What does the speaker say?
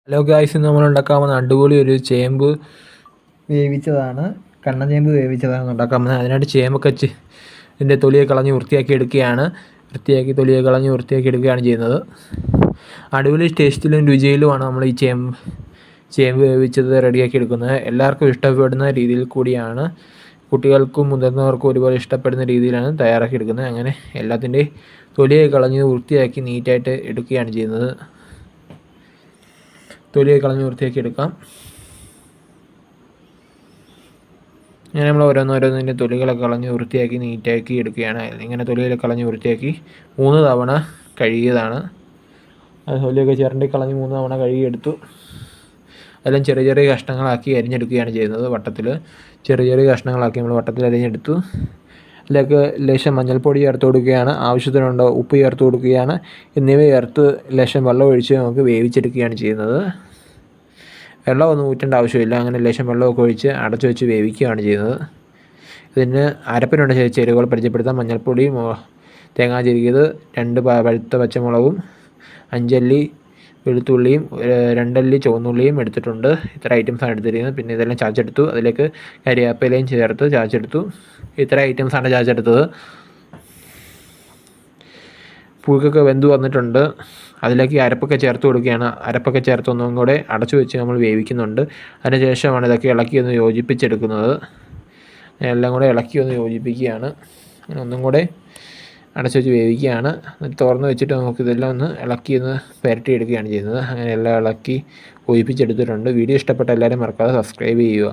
Hello guys, ഇന്ന് നമ്മൾ ഉണ്ടാക്കാൻ പോകുന്ന അടിപൊളി ഒരു ചേമ്പ് വേവിച്ചതാണ്. കണ്ണൻ ചേമ്പ് വേവിച്ചതാണ് ഉണ്ടാക്കാൻ പോകുന്നത്. അതിനായിട്ട് ചേമ്പൊക്കെ ഇതിൻ്റെ തൊലിയെ കളഞ്ഞ് വൃത്തിയാക്കി എടുക്കുകയാണ്. തൊലിയെ കളഞ്ഞ് വൃത്തിയാക്കി എടുക്കുകയാണ് ചെയ്യുന്നത്. അടിപൊളി ടേസ്റ്റിലും രുചിയിലുമാണ് നമ്മൾ ഈ ചേമ്പ് വേവിച്ചത് റെഡിയാക്കി എടുക്കുന്നത്. എല്ലാവർക്കും ഇഷ്ടപ്പെടുന്ന രീതിയിൽ കൂടിയാണ്, കുട്ടികൾക്കും മുതിർന്നവർക്കും ഒരുപോലെ ഇഷ്ടപ്പെടുന്ന രീതിയിലാണ് തയ്യാറാക്കി എടുക്കുന്നത്. അങ്ങനെ എല്ലാത്തിൻ്റെയും തൊലിയെ കളഞ്ഞ് വൃത്തിയാക്കി നീറ്റായിട്ട് എടുക്കുകയാണ് ചെയ്യുന്നത്. തൊലിയെ കളഞ്ഞ് വൃത്തിയാക്കി എടുക്കാം. ഇങ്ങനെ നമ്മൾ ഓരോന്നോരോന്നിൻ്റെ തൊലികളൊക്കെ കളഞ്ഞ് വൃത്തിയാക്കി നീറ്റാക്കി എടുക്കുകയാണ്. ഇങ്ങനെ തൊലികളെ കളഞ്ഞ് വൃത്തിയാക്കി 3 തവണ കഴുകിയതാണ്. അത് തൊലിയൊക്കെ ചിരണ്ടി കളഞ്ഞ് 3 തവണ കഴുകിയെടുത്തു. അതെല്ലാം ചെറിയ ചെറിയ കഷ്ണങ്ങളാക്കി അരിഞ്ഞെടുക്കുകയാണ് ചെയ്യുന്നത്. ചെറിയ ചെറിയ കഷ്ണങ്ങളാക്കി നമ്മൾ വട്ടത്തിൽ അരിഞ്ഞെടുത്തു. അതിലേക്ക് ലേശം മഞ്ഞൾപ്പൊടി ചേർത്ത് കൊടുക്കുകയാണ്. ആവശ്യത്തിനുണ്ടോ ഉപ്പ് ചേർത്ത് കൊടുക്കുകയാണ്. എന്നിവ ചേർത്ത് ലേശം വെള്ളം ഒഴിച്ച് നമുക്ക് വേവിച്ചെടുക്കുകയാണ് ചെയ്യുന്നത്. വെള്ളമൊന്നും ഊറ്റേണ്ട ആവശ്യമില്ല. അങ്ങനെ ലേശം വെള്ളമൊക്കെ ഒഴിച്ച് അടച്ചു വെച്ച് വേവിക്കുകയാണ് ചെയ്യുന്നത്. ഇതിന് അരപ്പിനുണ്ട് ചേരുവകൾ പരിചയപ്പെടുത്താം. മഞ്ഞൾപ്പൊടി, തേങ്ങാ ചിരകിയത്, 2 പഴുത്ത പച്ചമുളകും, 5 അല്ലി വെളുത്തുള്ളിയും, 2 അല്ലി ചുവന്നുള്ളിയും എടുത്തിട്ടുണ്ട്. ഇത്ര ഐറ്റംസാണ് എടുത്തിരിക്കുന്നത്. പിന്നെ ഇതെല്ലാം ചാച്ചെടുത്തു. അതിലേക്ക് കരിവേപ്പിലയും ചേർത്ത് ചാച്ചെടുത്തു. ഇത്ര ഐറ്റംസാണ് ചാച്ചെടുത്തത്. പുഴുക്കൊക്കെ വെന്ത് വന്നിട്ടുണ്ട്. അതിലേക്ക് അരപ്പൊക്കെ ചേർത്ത് കൊടുക്കുകയാണ്. അരപ്പൊക്കെ ചേർത്ത് ഒന്നും കൂടെ അടച്ചു വെച്ച് നമ്മൾ വേവിക്കുന്നുണ്ട്. അതിന് ശേഷമാണ് ഇതൊക്കെ ഇളക്കി ഒന്ന് യോജിപ്പിച്ചെടുക്കുന്നത്. എല്ലാം കൂടെ ഇളക്കി ഒന്ന് യോജിപ്പിക്കുകയാണ്. ഒന്നും കൂടെ അടച്ചു വെച്ച് വേവിക്കുകയാണ്. തുറന്ന് വെച്ചിട്ട് നമുക്കിതെല്ലാം ഒന്ന് ഇളക്കി ഒന്ന് പുരട്ടിയെടുക്കുകയാണ് ചെയ്യുന്നത്. അങ്ങനെ എല്ലാം ഇളക്കി യോജിപ്പിച്ചെടുത്തിട്ടുണ്ട്. വീഡിയോ ഇഷ്ടപ്പെട്ട എല്ലാവരും മറക്കാതെ സബ്സ്ക്രൈബ് ചെയ്യുക.